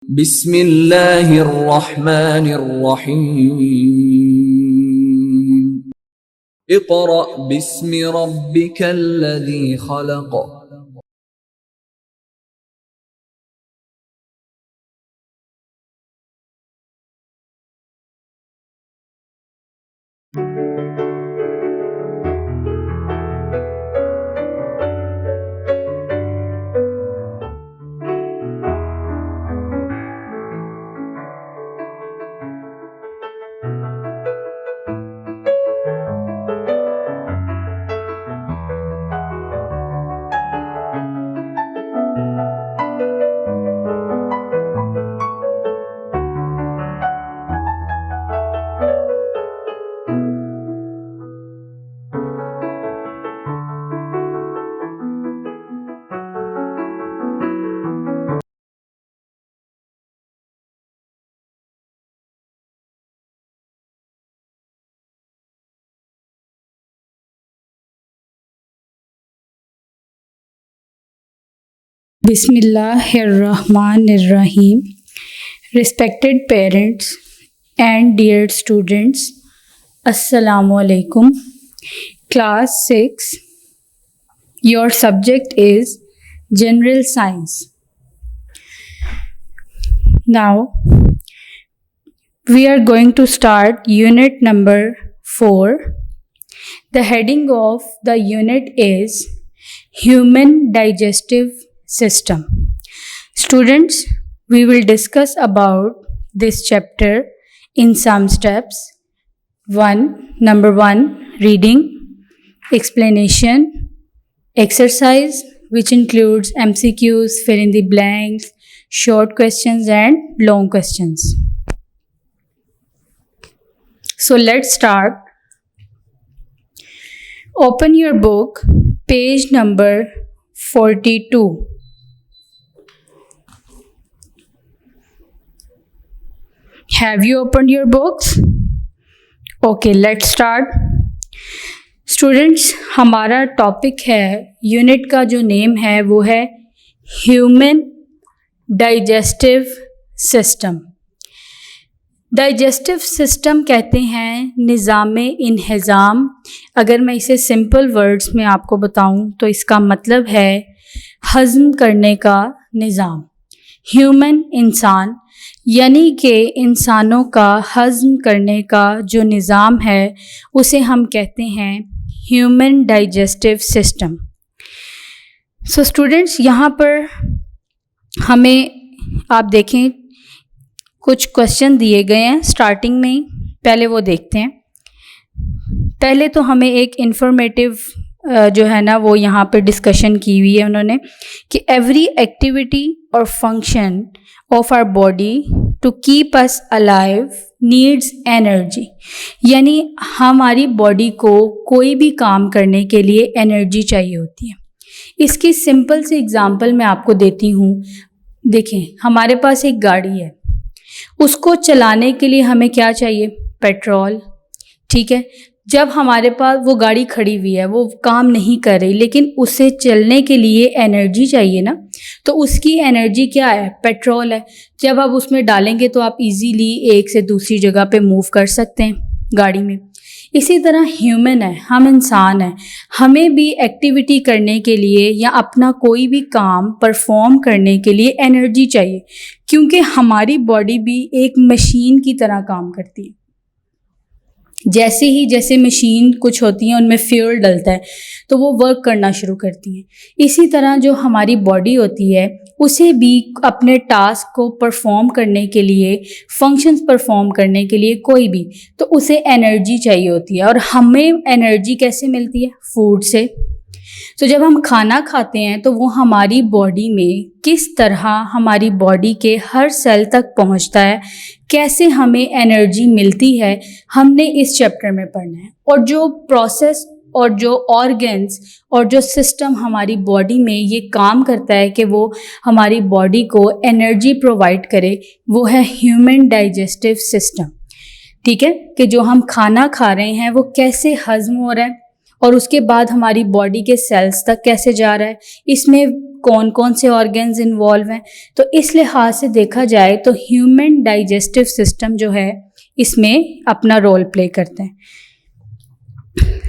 बिस्मिल्लाहिर्रहमानिर्रहीम। Iqra बिस्मि रब्बिकल्लज़ी खलक़। Bismillahirrahmanirrahim. Respected parents and dear students, Assalamu alaikum. Class 6. Your subject is General Science. Now, we are going to start unit number 4. The heading of the unit is Human Digestive System. Students, we will discuss about this chapter in some steps. Number 1, reading, explanation, exercise, which includes MCQs, fill in the blanks, short questions and long questions. So let's start. Open your book, page number 42. Have you opened your books? Okay, let's start. Students, हमारा topic है, unit का जो name है वो है human digestive system. Digestive system कहते हैं निज़ामे इंहिज़ाम। अगर मैं इसे सिंपल वर्ड्स में आपको बताऊं तो इसका मतलब है हज़म करने का निज़ाम। ह्यूमन इंसान, यानी कि इंसानों का हज़म करने का जो निज़ाम है उसे हम कहते हैं human digestive system. So students, यहाँ पर हमें आप देखें कुछ क्वेश्चन दिए गए हैं स्टार्टिंग में ही, पहले वो देखते हैं। पहले तो हमें एक इन्फॉर्मेटिव जो है ना वो यहाँ पे डिस्कशन की हुई है उन्होंने कि एवरी एक्टिविटी और function of our body to keep us alive needs energy, यानी हमारी बॉडी को कोई भी काम करने के लिए एनर्जी चाहिए होती है। इसकी सिंपल सी एग्जांपल मैं आपको देती हूँ। देखें, हमारे पास एक गाड़ी है, उसको चलाने के लिए हमें क्या चाहिए? पेट्रोल। ठीक है, जब हमारे पास वो गाड़ी खड़ी हुई है, वो काम नहीं कर रही, लेकिन उसे चलने के लिए एनर्जी चाहिए ना, तो उसकी एनर्जी क्या है? पेट्रोल है। जब आप उसमें डालेंगे तो आप इजीली एक से दूसरी जगह पे मूव कर सकते हैं गाड़ी में। इसी तरह ह्यूमन है, हम इंसान हैं, हमें भी एक्टिविटी करने के लिए या अपना कोई भी काम परफॉर्म करने के लिए एनर्जी चाहिए, क्योंकि हमारी बॉडी भी एक मशीन की तरह काम करती है। जैसे मशीन कुछ होती हैं उनमें फ्यूल डलता है तो वो वर्क करना शुरू करती हैं। इसी तरह जो हमारी बॉडी होती है उसे भी अपने टास्क को परफॉर्म करने के लिए, फंक्शंस परफॉर्म करने के लिए कोई भी, तो उसे एनर्जी चाहिए होती है। और हमें एनर्जी कैसे मिलती है? फूड से। तो जब हम खाना खाते हैं तो वो हमारी बॉडी में किस तरह हमारी बॉडी के हर सेल तक पहुंचता है, कैसे हमें एनर्जी मिलती है, हमने इस चैप्टर में पढ़ना है। और जो प्रोसेस और जो ऑर्गन्स और जो सिस्टम हमारी बॉडी में ये काम करता है कि वो हमारी बॉडी को एनर्जी प्रोवाइड करे, वो है ह्यूमन डाइजेस्टिव सिस्टम। ठीक है, कि जो हम खाना खा रहे हैं वो कैसे हज़म हो रहा है, और उसके बाद हमारी बॉडी के सेल्स तक कैसे जा रहा है, इसमें कौन कौन से ऑर्गन्स इन्वॉल्व हैं। तो इस लिहाज से देखा जाए तो ह्यूमन डाइजेस्टिव सिस्टम जो है इसमें अपना रोल प्ले करते हैं।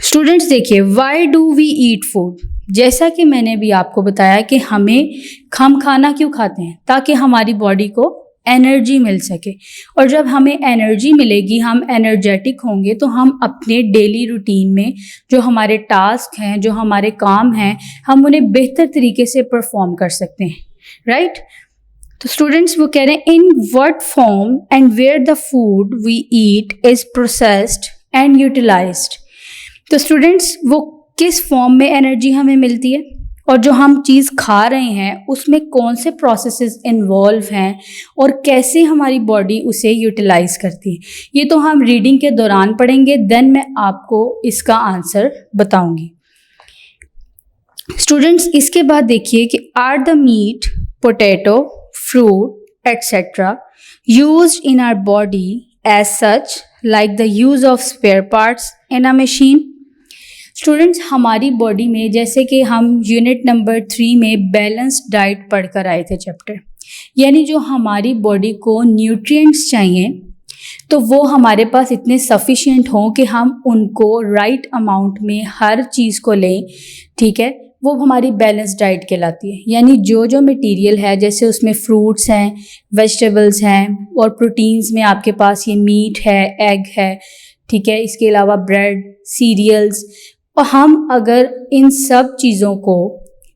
स्टूडेंट्स देखिए, why do we eat food, जैसा कि मैंने भी आपको बताया कि हम खाना क्यों खाते हैं, ताकि हमारी बॉडी को एनर्जी मिल सके, और जब हमें एनर्जी मिलेगी, हम एनर्जेटिक होंगे, तो हम अपने डेली रूटीन में जो हमारे टास्क हैं, जो हमारे काम हैं, हम उन्हें बेहतर तरीके से परफॉर्म कर सकते हैं, राइट। तो स्टूडेंट्स वो कह रहे हैं, in what form and where the food we eat is processed and utilised. तो स्टूडेंट्स वो किस फॉर्म में एनर्जी हमें मिलती है, और जो हम चीज़ खा रहे हैं उसमें कौन से प्रोसेसेस इन्वॉल्व हैं, और कैसे हमारी बॉडी उसे यूटिलाइज करती है, ये तो हम रीडिंग के दौरान पढ़ेंगे, देन मैं आपको इसका आंसर बताऊंगी। स्टूडेंट्स इसके बाद देखिए कि are the meat, potato, fruit, etc. used in our body as such, like the use of spare parts in a machine. Students हमारी बॉडी में, जैसे कि हम यूनिट नंबर 3 में बैलेंस्ड डाइट पढ़कर आए थे चैप्टर, यानी जो हमारी बॉडी को न्यूट्रिएंट्स चाहिए तो वो हमारे पास इतने सफिशिएंट हों कि हम उनको राइट अमाउंट में हर चीज़ को लें, ठीक है, वो हमारी बैलेंस डाइट कहलाती है। यानी जो जो मटेरियल है, जैसे उसमें फ्रूट्स हैं, वेजिटेबल्स हैं, और प्रोटीन्स में आपके पास ये मीट है, एग है, ठीक है, इसके अलावा ब्रेड, सीरियल्स, और हम अगर इन सब चीज़ों को,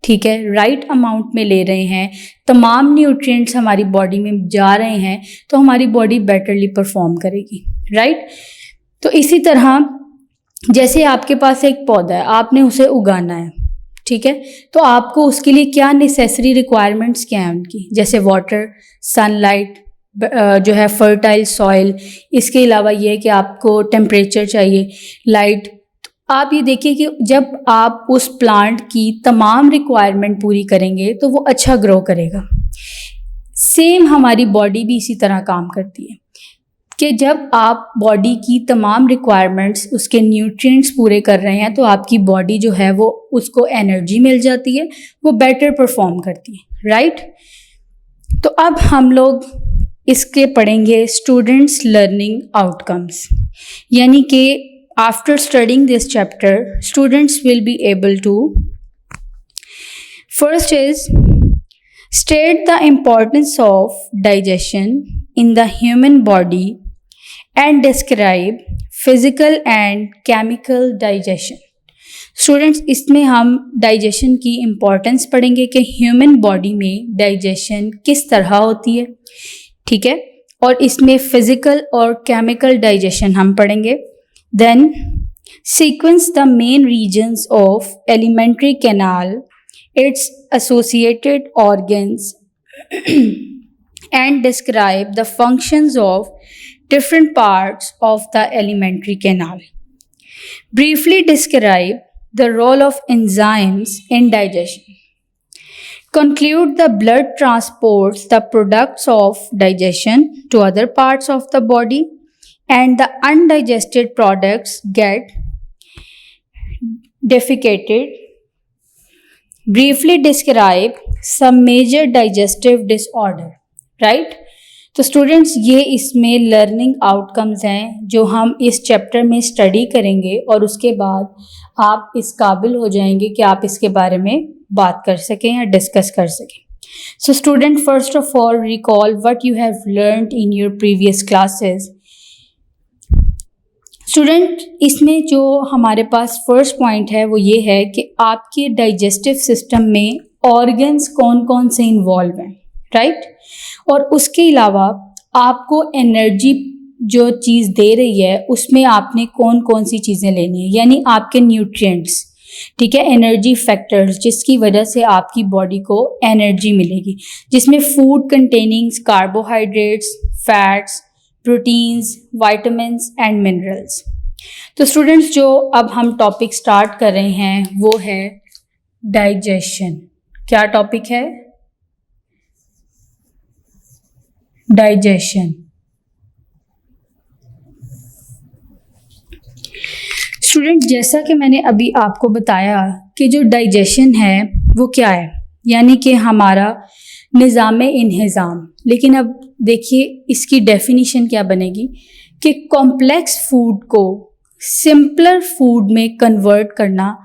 ठीक है, राइट अमाउंट में ले रहे हैं, तमाम न्यूट्रिएंट्स हमारी बॉडी में जा रहे हैं, तो हमारी बॉडी बेटरली परफॉर्म करेगी, राइट। तो इसी तरह जैसे आपके पास एक पौधा है, आपने उसे उगाना है, ठीक है, तो आपको उसके लिए क्या नेसेसरी रिक्वायरमेंट्स क्या हैं उनकी, जैसे वाटर, सनलाइट, जो है फर्टाइल सॉइल, इसके अलावा ये है कि आपको टेम्परेचर चाहिए, लाइट। आप ये देखिए कि जब आप उस प्लांट की तमाम रिक्वायरमेंट पूरी करेंगे तो वो अच्छा ग्रो करेगा। सेम हमारी बॉडी भी इसी तरह काम करती है कि जब आप बॉडी की तमाम रिक्वायरमेंट्स, उसके न्यूट्रिएंट्स पूरे कर रहे हैं, तो आपकी बॉडी जो है वो उसको एनर्जी मिल जाती है, वो बेटर परफॉर्म करती है, राइट। तो अब हम लोग इसके पढ़ेंगे स्टूडेंट्स लर्निंग आउटकम्स, यानी कि after studying this chapter students will be able to, first is state the importance of digestion in the human body and describe physical and chemical digestion. Students इसमें हम डाइजेशन की importance पढ़ेंगे कि human body में digestion किस तरह होती है, ठीक है, और इसमें फिजिकल और केमिकल डाइजेशन हम पढ़ेंगे। Then sequence the main regions of alimentary canal, its associated organs and describe the functions of different parts of the alimentary canal. Briefly describe the role of enzymes in digestion. Conclude the blood transports the products of digestion to other parts of the body and the undigested products get defecated. Briefly describe some major digestive disorder, right? तो students ये इसमें learning outcomes हैं जो हम इस chapter में study करेंगे, और उसके बाद आप इस काबिल हो जाएंगे कि आप इसके बारे में बात कर सकें या डिस्कस कर सकें। So student, first of all recall what you have learned in your previous classes. Student इसमें जो हमारे पास फर्स्ट पॉइंट है वो ये है कि आपके डाइजेस्टिव सिस्टम में ऑर्गन्स कौन कौन से इन्वॉल्व हैं, राइट, और उसके अलावा आपको एनर्जी जो चीज़ दे रही है उसमें आपने कौन कौन सी चीज़ें लेनी है, यानी आपके न्यूट्रिएंट्स, ठीक है, एनर्जी फैक्टर्स जिसकी वजह से आपकी बॉडी को एनर्जी मिलेगी, जिसमें food containing carbohydrates, fats, proteins, vitamins and minerals. तो स्टूडेंट्स जो अब हम टॉपिक स्टार्ट कर रहे हैं वो है डाइजेशन। क्या टॉपिक है? डाइजेशन। स्टूडेंट, जैसा कि मैंने अभी आपको बताया कि जो डाइजेशन है वो क्या है, यानी कि हमारा निज़ाम इंहिज़ाम। लेकिन अब देखिए इसकी डेफिनेशन क्या बनेगी कि कॉम्प्लेक्स फूड को सिंपलर फूड में कन्वर्ट करना,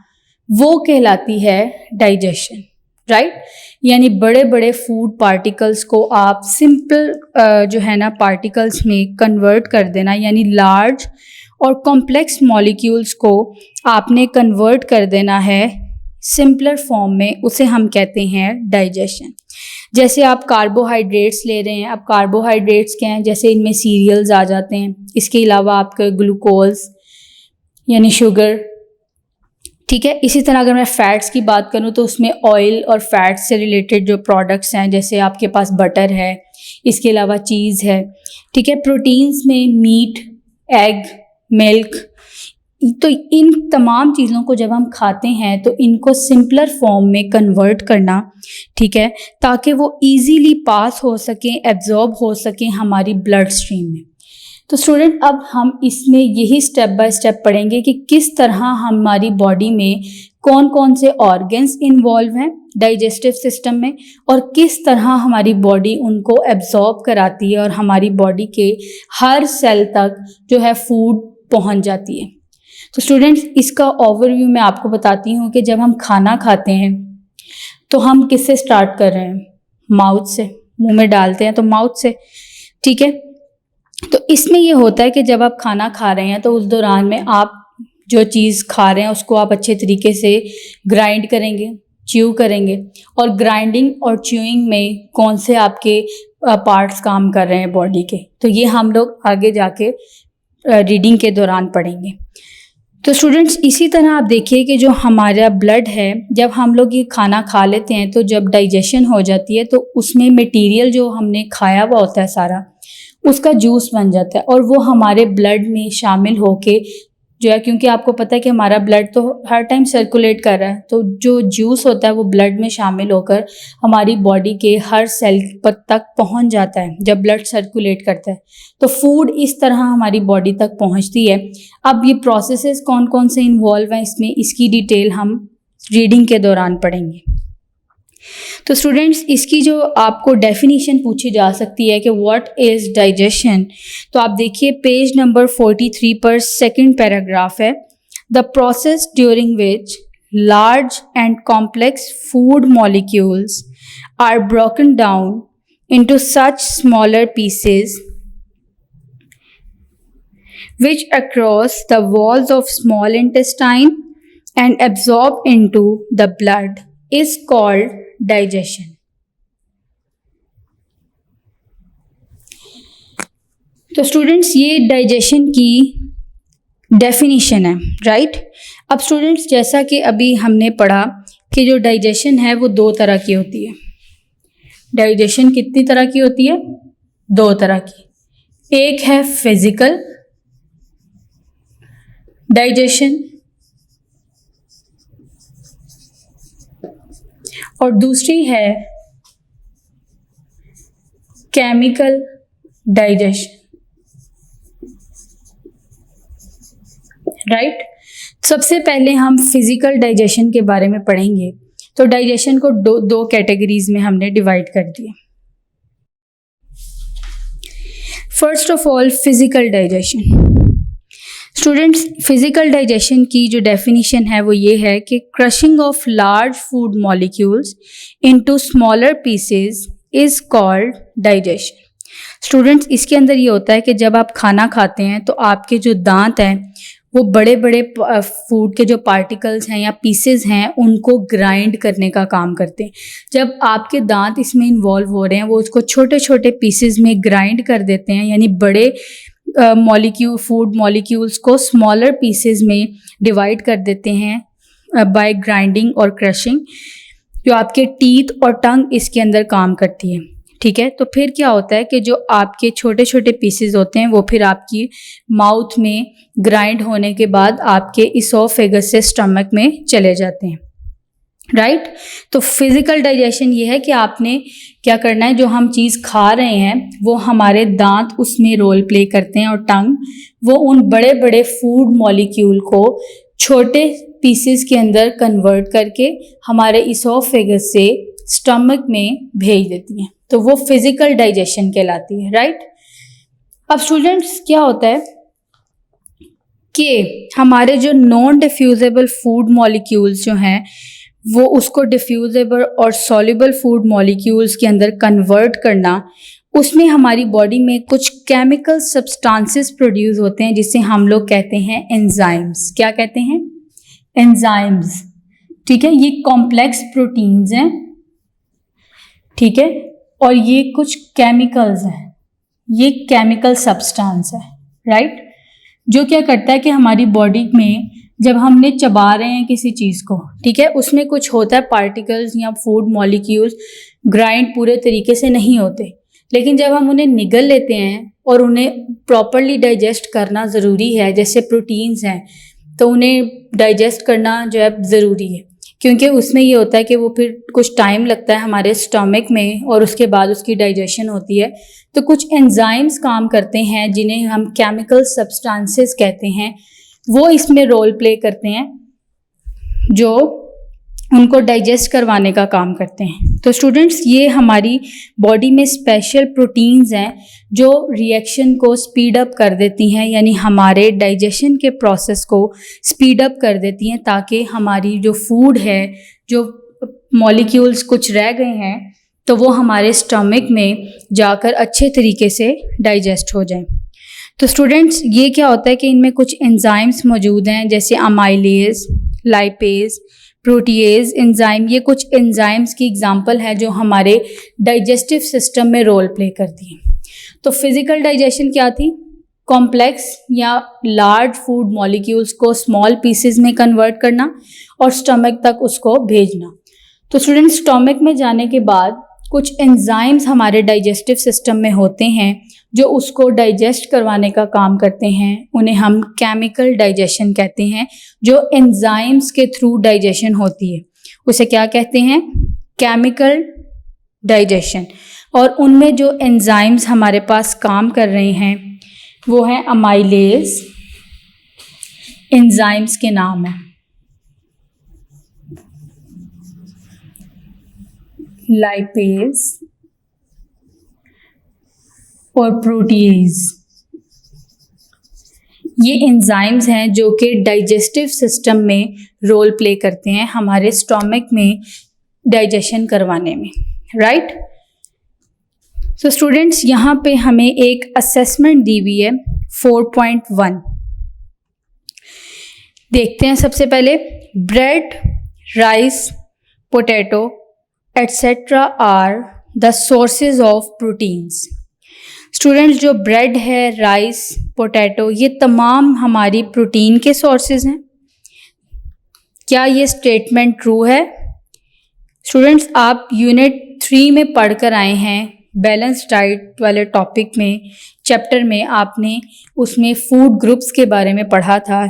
वो कहलाती है डाइजेशन, राइट। यानी बड़े बड़े फूड पार्टिकल्स को आप सिंपल जो है ना पार्टिकल्स में कन्वर्ट कर देना, यानी लार्ज और कॉम्प्लेक्स मॉलिक्यूल्स को आपने कन्वर्ट कर देना है सिंपलर फॉर्म में, उसे हम कहते हैं डाइजेशन। जैसे आप कार्बोहाइड्रेट्स ले रहे हैं, अब कार्बोहाइड्रेट्स क्या हैं, जैसे इनमें सीरियल्स आ जाते हैं, इसके अलावा आपका ग्लूकोज यानी शुगर, ठीक है। इसी तरह अगर मैं फ़ैट्स की बात करूं तो उसमें ऑयल और फैट्स से रिलेटेड जो प्रोडक्ट्स हैं, जैसे आपके पास बटर है, इसके अलावा चीज़ है, ठीक है। प्रोटीन्स में मीट, एग, मिल्क, तो इन तमाम चीज़ों को जब हम खाते हैं तो इनको सिंपलर फॉर्म में कन्वर्ट करना, ठीक है, ताकि वो इजीली पास हो सकें, एब्जॉर्ब हो सकें हमारी ब्लड स्ट्रीम में। तो स्टूडेंट, अब हम इसमें यही स्टेप बाय स्टेप पढ़ेंगे कि किस तरह हमारी बॉडी में कौन कौन से ऑर्गन्स इन्वॉल्व हैं डाइजेस्टिव सिस्टम में, और किस तरह हमारी बॉडी उनको एब्जॉर्ब कराती है और हमारी बॉडी के हर सेल तक जो है फूड पहुंच जाती है। तो स्टूडेंट्स, इसका ओवरव्यू मैं आपको बताती हूँ कि जब हम खाना खाते हैं तो हम किससे स्टार्ट कर रहे हैं, माउथ से, मुंह में डालते हैं तो माउथ से, ठीक है। तो इसमें ये होता है कि जब आप खाना खा रहे हैं तो उस दौरान में आप जो चीज़ खा रहे हैं उसको आप अच्छे तरीके से ग्राइंड करेंगे, च्यू करेंगे, और ग्राइंडिंग और च्यूइंग में कौन से आपके पार्ट्स काम कर रहे हैं बॉडी के, तो ये हम लोग आगे जाके रीडिंग के दौरान पढ़ेंगे। तो स्टूडेंट्स, इसी तरह आप देखिए कि जो हमारा ब्लड है, जब हम लोग ये खाना खा लेते हैं तो जब डाइजेशन हो जाती है तो उसमें मटेरियल जो हमने खाया हुआ होता है सारा, उसका जूस बन जाता है और वो हमारे ब्लड में शामिल होके जो है, क्योंकि आपको पता है कि हमारा ब्लड तो हर टाइम सर्कुलेट कर रहा है, तो जो जूस होता है वो ब्लड में शामिल होकर हमारी बॉडी के हर सेल तक पहुंच जाता है जब ब्लड सर्कुलेट करता है। तो फूड इस तरह हमारी बॉडी तक पहुंचती है। अब ये प्रोसेसेस कौन कौन से इन्वॉल्व हैं इसमें, इसकी डिटेल हम रीडिंग के दौरान पढ़ेंगे। तो स्टूडेंट्स, इसकी जो आपको डेफिनेशन पूछी जा सकती है कि व्हाट इज़ डाइजेशन, तो आप देखिए पेज नंबर 43 पर सेकंड पैराग्राफ है। The process during which large and complex food molecules are broken down into such smaller pieces which across the walls of small intestine and absorb into the blood is called digestion. तो students, ये digestion की definition है, right. अब students, जैसा कि अभी हमने पढ़ा कि जो डाइजेशन है वो दो तरह की होती है। डाइजेशन कितनी तरह की होती है? दो तरह की। एक है फिजिकल डाइजेशन और दूसरी है केमिकल डाइजेशन, राइट। सबसे पहले हम फिजिकल डाइजेशन के बारे में पढ़ेंगे। तो डाइजेशन को दो कैटेगरीज में हमने डिवाइड कर दिया। First of all, physical digestion. Students, physical digestion की जो डेफिनेशन है वो ये है कि crushing of large food molecules into smaller pieces is called digestion. Students, इसके अंदर ये होता है कि जब आप खाना खाते हैं तो आपके जो दांत हैं वो बड़े बड़े फूड के जो पार्टिकल्स हैं या पीसेस हैं उनको ग्राइंड करने का काम करते हैं। जब आपके दांत इसमें इन्वॉल्व हो रहे हैं वो उसको छोटे छोटे पीसेस में ग्राइंड कर देते हैं, यानी बड़े फूड मॉलिक्यूल्स को स्मॉलर पीसेस में डिवाइड कर देते हैं बाय ग्राइंडिंग और क्रशिंग। जो आपके टीथ और टंग इसके अंदर काम करती है, ठीक है। तो फिर क्या होता है कि जो आपके छोटे छोटे पीसेस होते हैं वो फिर आपकी माउथ में ग्राइंड होने के बाद आपके इसोफेगस से स्टमक में चले जाते हैं, राइट। तो फिजिकल डाइजेशन ये है कि आपने क्या करना है, जो हम चीज़ खा रहे हैं वो हमारे दांत उसमें रोल प्ले करते हैं और टंग वो उन बड़े बड़े फूड मॉलिक्यूल को छोटे पीसेस के अंदर कन्वर्ट करके हमारे इसोफेगस से स्टमक में भेज देती हैं, तो वो फिजिकल डाइजेशन कहलाती है, राइट। अब स्टूडेंट्स क्या होता है कि हमारे जो नॉन डिफ्यूजेबल फूड मॉलिक्यूल्स जो हैं वो उसको डिफ्यूजेबल और सॉल्युबल फूड मॉलिक्यूल्स के अंदर कन्वर्ट करना, उसमें हमारी बॉडी में कुछ केमिकल सब्सटेंसेस प्रोड्यूस होते हैं जिसे हम लोग कहते हैं एंजाइम्स। क्या कहते हैं? एंजाइम्स, ठीक है। ये कॉम्प्लेक्स प्रोटीन्स हैं, ठीक है, और ये कुछ केमिकल्स हैं, ये केमिकल सब्सटेंस है, राइट, जो क्या करता है कि हमारी बॉडी में जब हमने चबा रहे हैं किसी चीज़ को, ठीक है, उसमें कुछ होता है पार्टिकल्स या फूड मॉलिक्यूल्स ग्राइंड पूरे तरीके से नहीं होते, लेकिन जब हम उन्हें निगल लेते हैं और उन्हें प्रॉपरली डाइजेस्ट करना ज़रूरी है, जैसे प्रोटीन्स हैं तो उन्हें डाइजेस्ट करना जो है ज़रूरी है, क्योंकि उसमें ये होता है कि वो फिर कुछ टाइम लगता है हमारे स्टमक में और उसके बाद उसकी डाइजेशन होती है। तो कुछ एंजाइम्स काम करते हैं जिन्हें हम केमिकल सब्सटेंसेस कहते हैं, वो इसमें रोल प्ले करते हैं जो उनको डाइजेस्ट करवाने का काम करते हैं। तो स्टूडेंट्स, ये हमारी बॉडी में स्पेशल प्रोटीन्स हैं जो रिएक्शन को स्पीड अप कर देती हैं, यानी हमारे डाइजेशन के प्रोसेस को स्पीड अप कर देती हैं, ताकि हमारी जो फूड है, जो मॉलिक्यूल्स कुछ रह गए हैं, तो वो हमारे स्टमक में जाकर अच्छे तरीके से डाइजेस्ट हो जाएं। तो स्टूडेंट्स, ये क्या होता है कि इनमें कुछ एंजाइम्स मौजूद हैं, जैसे अमाइलेज, लाइपेज, प्रोटीएज एंजाइम। ये कुछ एंजाइम्स की एग्जांपल है जो हमारे डाइजेस्टिव सिस्टम में रोल प्ले करती हैं। तो फिजिकल डाइजेशन क्या थी? कॉम्प्लेक्स या लार्ज फूड मॉलिक्यूल्स को स्मॉल पीसेस में कन्वर्ट करना और स्टमक तक उसको भेजना। तो स्टूडेंट्स, स्टमक में जाने के बाद कुछ एंजाइम्स हमारे डाइजेस्टिव सिस्टम में होते हैं जो उसको डाइजेस्ट करवाने का काम करते हैं, उन्हें हम केमिकल डाइजेशन कहते हैं। जो एंजाइम्स के थ्रू डाइजेशन होती है उसे क्या कहते हैं? Chemical digestion. और उनमें जो एंजाइम्स हमारे पास काम कर रहे हैं वो है अमाइलेज एंजाइम्स के नाम है, लाइपेज और प्रोटीएज। ये एंजाइम्स हैं जो कि डाइजेस्टिव सिस्टम में रोल प्ले करते हैं हमारे स्टमक में डाइजेशन करवाने में, राइट। तो स्टूडेंट्स, यहाँ पे हमें एक असेसमेंट दी हुई है 4.1। देखते हैं। सबसे पहले, bread, rice, potato etcetera are the sources of proteins. Students, जो ब्रेड है, राइस, पोटैटो, ये तमाम हमारी प्रोटीन के सोर्सेज हैं। क्या ये स्टेटमेंट ट्रू है? स्टूडेंट्स, आप यूनिट 3 में पढ़ कर आए हैं, बैलेंस डाइट वाले टॉपिक में, चैप्टर में आपने उसमें फूड ग्रुप्स के बारे में पढ़ा था।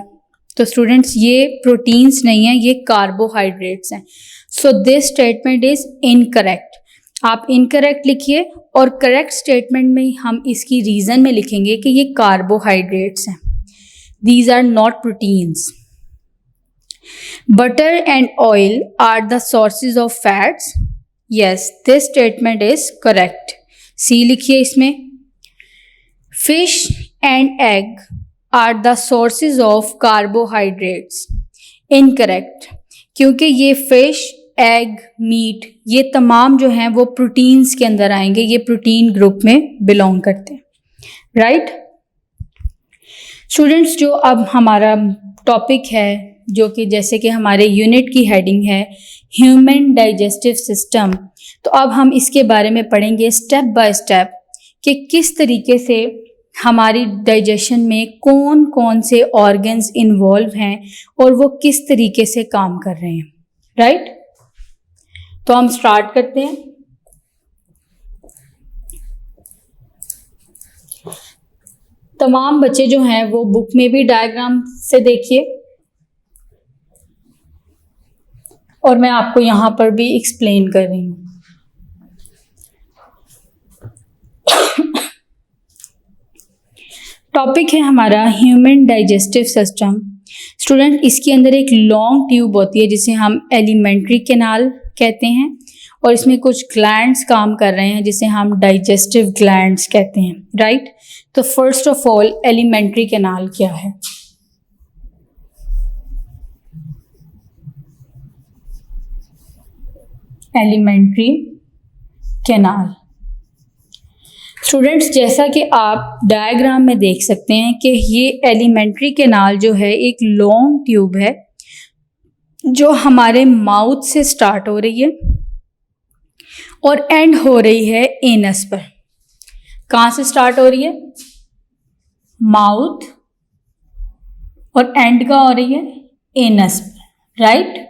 तो स्टूडेंट्स, ये प्रोटीन्स नहीं है, ये कार्बोहाइड्रेट्स हैं। So this statement is incorrect. आप इनकरेक्ट लिखिए और करेक्ट स्टेटमेंट में हम इसकी रीज़न में लिखेंगे कि ये कार्बोहाइड्रेट्स हैं, these are not proteins. Butter and oil are the sources of fats. Yes, this statement is correct. C लिखिए इसमें। Fish and egg are the sources of carbohydrates. Incorrect, क्योंकि ये फिश, एग, मीट, ये तमाम जो हैं वो प्रोटीन्स के अंदर आएंगे, ये प्रोटीन ग्रुप में बिलोंग करते हैं, राइट। स्टूडेंट्स, जो अब हमारा टॉपिक है, जो कि जैसे कि हमारे यूनिट की हेडिंग है ह्यूमन डाइजेस्टिव सिस्टम, तो अब हम इसके बारे में पढ़ेंगे स्टेप बाय स्टेप कि किस तरीके से हमारी डाइजेशन में कौन कौन से ऑर्गन्स इन्वॉल्व हैं और वो किस तरीके से काम कर रहे हैं, राइट। तो हम स्टार्ट करते हैं। तमाम बच्चे जो हैं वो बुक में भी डायग्राम से देखिए और मैं आपको यहाँ पर भी एक्सप्लेन कर रही हूँ। टॉपिक है हमारा ह्यूमन डाइजेस्टिव सिस्टम। स्टूडेंट इसके अंदर एक लॉन्ग ट्यूब होती है जिसे हम एलिमेंट्री कैनाल कहते हैं, और इसमें कुछ ग्लैंड्स काम कर रहे हैं जिसे हम डाइजेस्टिव ग्लैंड्स कहते हैं, राइट। तो first of all alimentary canal क्या है? एलिमेंट्री कैनाल स्टूडेंट्स, जैसा कि आप डायग्राम में देख सकते हैं कि ये एलिमेंट्री कैनाल जो है एक लॉन्ग ट्यूब है जो हमारे माउथ से स्टार्ट हो रही है और एंड हो रही है एनस पर। कहाँ से स्टार्ट हो रही है? माउथ, और एंड का हो रही है एनस पर, राइट।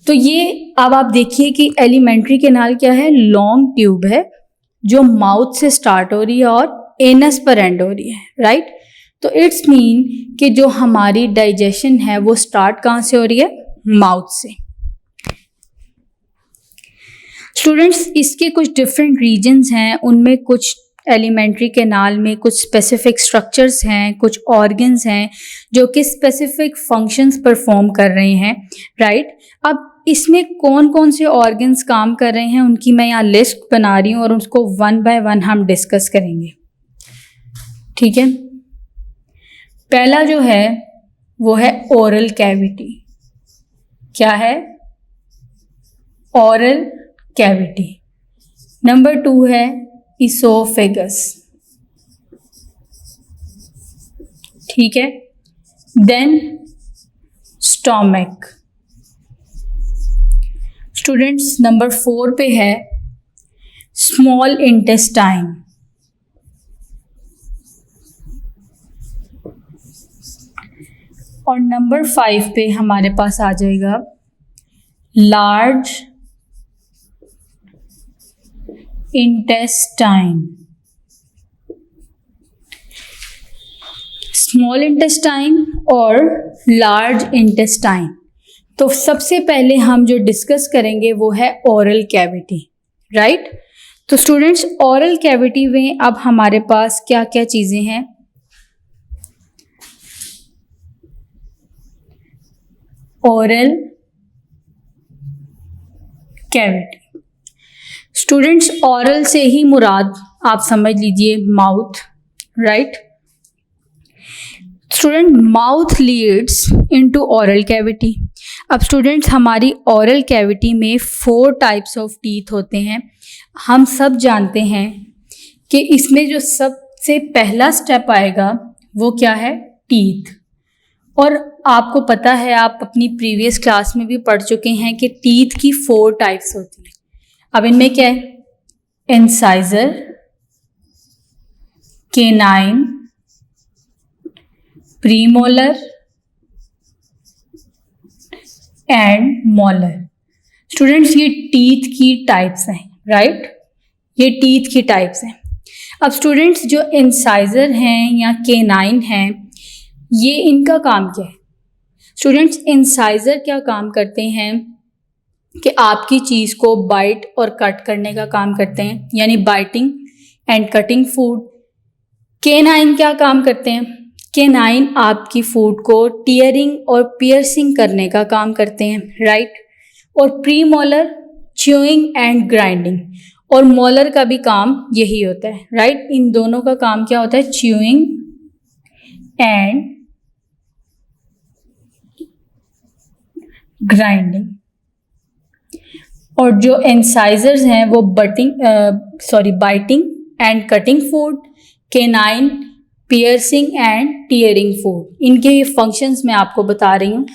तो ये अब आप देखिए कि एलिमेंट्री कैनाल क्या है? लॉन्ग ट्यूब है जो माउथ से स्टार्ट हो रही है और एनस पर एंड हो रही है, राइट। तो इट्स मीन कि जो हमारी डाइजेशन है वो स्टार्ट कहाँ से हो रही है? माउथ से। स्टूडेंट्स, इसके कुछ डिफरेंट रीजन्स हैं, उनमें कुछ एलिमेंट्री कैनाल में कुछ स्पेसिफिक स्ट्रक्चर्स हैं, कुछ ऑर्गन्स हैं जो कि स्पेसिफिक फंक्शंस परफॉर्म कर रहे हैं, राइट। अब इसमें कौन कौन से ऑर्गन्स काम कर रहे हैं उनकी मैं यहाँ लिस्ट बना रही हूँ और उसको वन बाय वन हम डिस्कस करेंगे, ठीक है। पहला जो है वो है ओरल कैविटी। क्या है? Oral cavity. नंबर 2 है इसोफेगस, ठीक है। Then stomach. स्टूडेंट्स, नंबर 4 पे है स्मॉल इंटेस्टाइन। और नंबर 5 पे हमारे पास आ जाएगा लार्ज इंटेस्टाइन। स्मॉल इंटेस्टाइन और लार्ज इंटेस्टाइन। तो सबसे पहले हम जो डिस्कस करेंगे वो है ओरल कैविटी, राइट। तो स्टूडेंट्स, ओरल कैविटी में अब हमारे पास क्या क्या चीज़ें हैं? Oral cavity. स्टूडेंट्स, ओरल से ही मुराद आप समझ लीजिए mouth, right. Student, mouth Leeds into oral cavity. अब स्टूडेंट्स, हमारी ओरल कैविटी में 4 टाइप्स ऑफ टीथ होते हैं। हम सब जानते हैं कि इसमें जो सबसे पहला स्टेप आएगा वो क्या है? टीथ। और आपको पता है, आप अपनी प्रीवियस क्लास में भी पढ़ चुके हैं कि टीथ की 4 टाइप्स होती हैं। अब इनमें क्या है? Incisor, canine, premolar and molar. Students, ये टीथ की टाइप्स हैं, राइट। ये टीथ की टाइप्स हैं। अब स्टूडेंट्स, जो इंसाइजर हैं या केनाइन हैं, ये इनका काम क्या है? स्टूडेंट्स, इंसाइजर क्या काम करते हैं कि आपकी चीज़ को बाइट और कट करने का काम करते हैं, यानी biting and cutting food. Canine क्या काम करते हैं? केनाइन आपकी फूड को टीयरिंग और पियर्सिंग करने का काम करते हैं, राइट। और प्रीमोलर च्यूइंग एंड ग्राइंडिंग, और मोलर का भी काम यही होता है, राइट। इन दोनों का काम क्या होता है? Chewing and grinding. और जो इंसाइजर्स हैं वो biting and cutting food, canine piercing and tearing food. इनके ये फंक्शंस मैं आपको बता रही हूँ।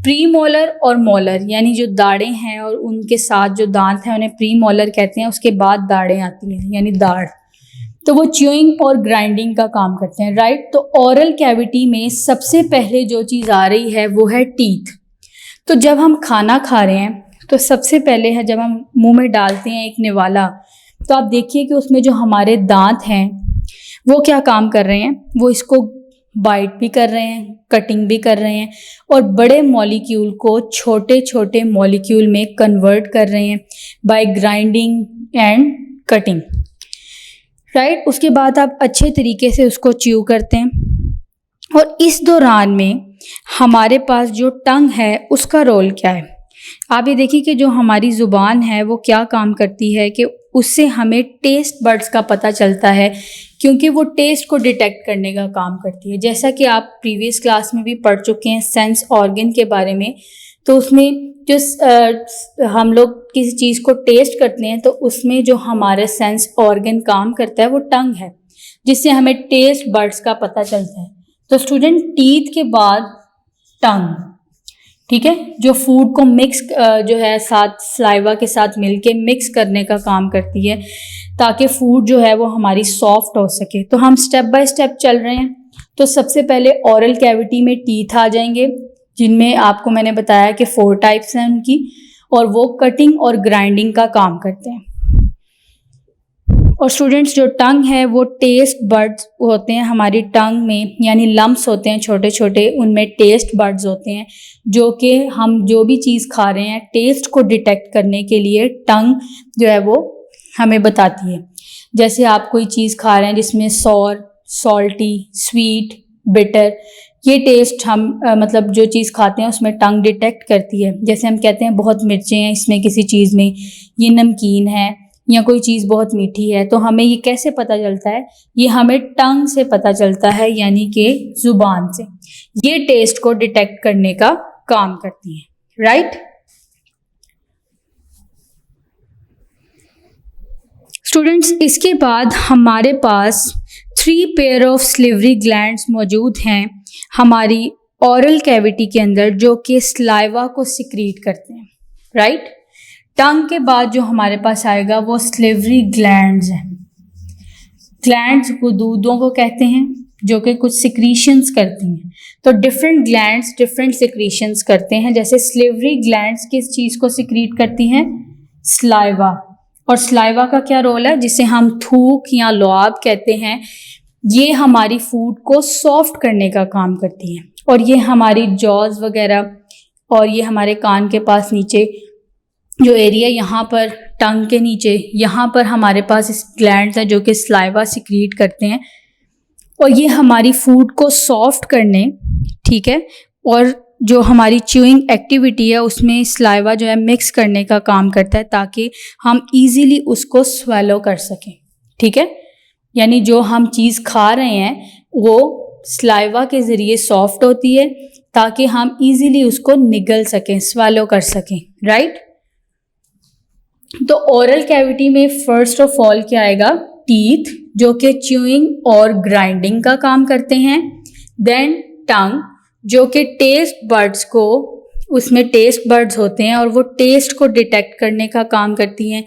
प्रीमोलर और मोलर, यानी जो दाढ़ें हैं और उनके साथ जो दांत हैं उन्हें प्रीमोलर कहते हैं, उसके बाद दाढ़ें आती हैं यानी दाढ़। तो वो च्यूइंग और ग्राइंडिंग का काम करते हैं, राइट। तो ओरल कैविटी में सबसे पहले जो चीज़ आ रही है वो है टीथ। तो जब हम खाना खा रहे हैं तो सबसे पहले है जब हम मुंह में डालते हैं एक निवाला, तो आप देखिए कि उसमें जो हमारे दांत हैं वो क्या काम कर रहे हैं? वो इसको बाइट भी कर रहे हैं, कटिंग भी कर रहे हैं, और बड़े मॉलिक्यूल को छोटे छोटे मॉलिक्यूल में कन्वर्ट कर रहे हैं by grinding and cutting, right. उसके बाद आप अच्छे तरीके से उसको च्यू करते हैं, और इस दौरान में हमारे पास जो टंग है उसका रोल क्या है। आप ये देखिए कि जो हमारी ज़ुबान है वो क्या काम करती है कि उससे हमें टेस्ट बड्स का पता चलता है, क्योंककि वो टेस्ट को डिटेक्ट करने का काम करती है। जैसा कि आप प्रीवियस क्लास में भी पढ़ चुके हैं सेंस ऑर्गन के बारे में, तो उसमें जो हम लोग किसी चीज़ को टेस्ट करते हैं तो उसमें जो हमारा सेंस ऑर्गन काम करता है वो टंग है, जिससे हमें टेस्ट बड्स का पता चलता है। तो स्टूडेंट, टीथ के बाद टंग, ठीक है, जो फूड को मिक्स जो है साथ सलाइवा के साथ मिलके मिक्स करने का काम करती है, ताकि फूड जो है वो हमारी सॉफ्ट हो सके। तो हम स्टेप बाय स्टेप चल रहे हैं। तो सबसे पहले ओरल कैविटी में टीथ आ जाएंगे, जिनमें आपको मैंने बताया कि 4 टाइप्स हैं उनकी, और वो कटिंग और ग्राइंडिंग का काम करते हैं। और स्टूडेंट्स, जो टंग है वो टेस्ट बड्स होते हैं हमारी टंग में, यानी लम्प्स होते हैं छोटे छोटे, उनमें टेस्ट बड्स होते हैं, जो कि हम जो भी चीज़ खा रहे हैं टेस्ट को डिटेक्ट करने के लिए टंग जो है वो हमें बताती है। जैसे आप कोई चीज़ खा रहे हैं जिसमें सॉर, सॉल्टी, स्वीट, बिटर, ये टेस्ट हम मतलब जो चीज़ खाते हैं उसमें टंग डिटेक्ट करती है। जैसे हम कहते हैं बहुत मिर्चें हैं इसमें किसी चीज़ में, ये नमकीन है, या कोई चीज़ बहुत मीठी है, तो हमें ये कैसे पता चलता है? ये हमें टंग से पता चलता है, यानी कि ज़ुबान से। ये टेस्ट को डिटेक्ट करने का काम करती है, राइट। स्टूडेंट्स, इसके बाद हमारे पास 3 पेयर ऑफ स्लिवरी ग्लैंड्स मौजूद हैं हमारी ओरल कैविटी के अंदर, जो कि सलाइवा को सिक्रीट करते हैं, राइट। टंग के बाद जो हमारे पास आएगा वो स्लिवरी ग्लैंड्स हैं। ग्लैंड्स गुदूदों को कहते हैं, जो कि कुछ सिक्रीशंस करती हैं। तो डिफरेंट ग्लैंड्स डिफरेंट सिक्रीशंस करते हैं। जैसे स्लिवरी ग्लैंड्स किस चीज़ को सिक्रीट करती हैं? सलाइवा। और सलाइवा का क्या रोल है, जिसे हम थूक या लुआब कहते हैं, ये हमारी फूड को सॉफ्ट करने का काम करती है। और ये हमारी जॉज वगैरह और ये हमारे कान के पास नीचे जो एरिया, यहाँ पर टंग के नीचे, यहाँ पर हमारे पास इस ग्लैंड्स हैं जो कि सलाइवा सिक्रीट करते हैं, और ये हमारी फूड को सॉफ्ट करने, ठीक है, और जो हमारी च्यूइंग एक्टिविटी है उसमें सलाइवा जो है मिक्स करने का काम करता है, ताकि हम इजीली उसको स्वेलो कर सकें, ठीक है। यानी जो हम चीज़ खा रहे हैं वो सलाइवा के ज़रिए सॉफ्ट होती है, ताकि हम इजीली उसको निगल सकें, स्वेलो कर सकें, राइट। तो ओरल कैविटी में फर्स्ट ऑफ ऑल क्या आएगा? टीथ, जो कि च्यूइंग और ग्राइंडिंग का काम करते हैं। देन टंग, जो कि टेस्ट बड्स को, उसमें टेस्ट बड्स होते हैं और वो टेस्ट को डिटेक्ट करने का काम करती हैं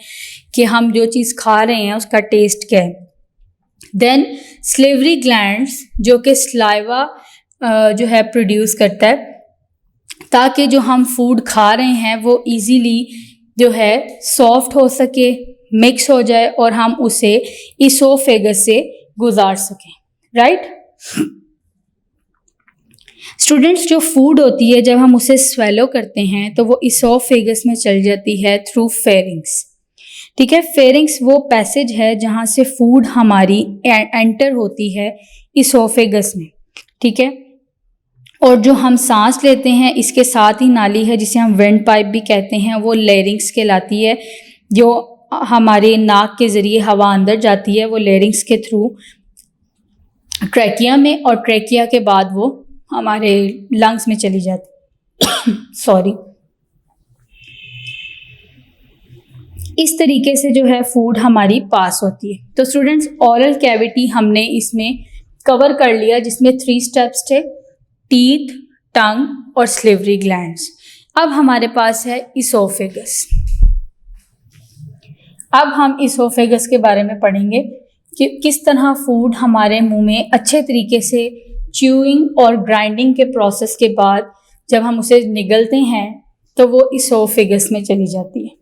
कि हम जो चीज़ खा रहे हैं उसका टेस्ट क्या है। देन स्लिवरी ग्लैंड्स, जो कि सलाइवा जो है प्रोड्यूस करता है, ताकि जो हम फूड खा रहे हैं वो इजीली जो है सॉफ्ट हो सके, मिक्स हो जाए और हम उसे इसोफेगस से गुजार सकें, राइट। स्टूडेंट्स, जो फूड होती है जब हम उसे स्वेलो करते हैं तो वो इसोफेगस में चल जाती है थ्रू फेरिंग्स, ठीक है। फेरिंग्स वो पैसेज है जहाँ से फूड हमारी एंटर होती है इसोफेगस में, ठीक है। और जो हम सांस लेते हैं इसके साथ ही नाली है जिसे हम विंड पाइप भी कहते हैं, वो लेरिंग्स कहलाती है। जो हमारे नाक के ज़रिए हवा अंदर जाती है वो लेरिंग्स के थ्रू ट्रैकिया में, और ट्रैकिया के बाद वो हमारे लंग्स में चली जाती सॉरी। इस तरीके से जो है फूड हमारी पास होती है। तो स्टूडेंट्स, ओरल कैविटी हमने इसमें कवर कर लिया, जिसमें 3 स्टेप्स थे, टीथ, टंग और स्लिवरी ग्लैंड्स। अब हमारे पास है इसोफेगस। अब हम इसोफेगस के बारे में पढ़ेंगे कि किस तरह फूड हमारे मुंह में अच्छे तरीके से च्यूइंग और ग्राइंडिंग के प्रोसेस के बाद जब हम उसे निगलते हैं तो वो इसोफेगस में चली जाती है।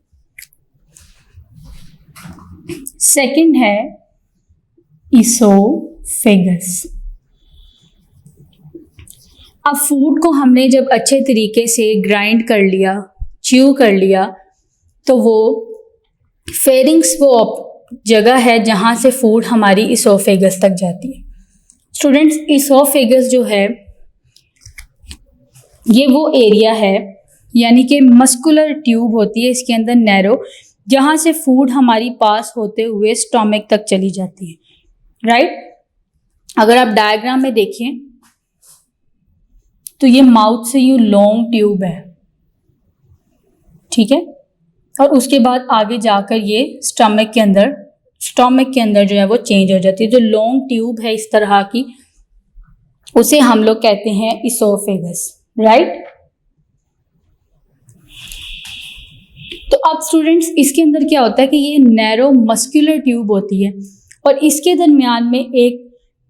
सेकंड है इसोफेगस। अब फूड को हमने जब अच्छे तरीके से ग्राइंड कर लिया, च्यू कर लिया, तो वो फेरिंग्स वो जगह है जहाँ से फूड हमारी इसोफेगस तक जाती है। स्टूडेंट्स, इसोफेगस जो है ये वो एरिया है यानी कि मस्कुलर ट्यूब होती है इसके अंदर नैरो, जहाँ से फूड हमारी पास होते हुए स्टोमक तक चली जाती है, राइट। अगर आप डायग्राम में देखिए तो ये माउथ से यूं लॉन्ग ट्यूब है, ठीक है, और उसके बाद आगे जाकर ये स्टोमक के अंदर जो है वो चेंज हो जाती है। जो लॉन्ग ट्यूब है इस तरह की, उसे हम लोग कहते हैं इसोफेगस, राइट। तो अब स्टूडेंट्स इसके अंदर क्या होता है कि ये नैरो मस्कुलर ट्यूब होती है और इसके दरमियान में एक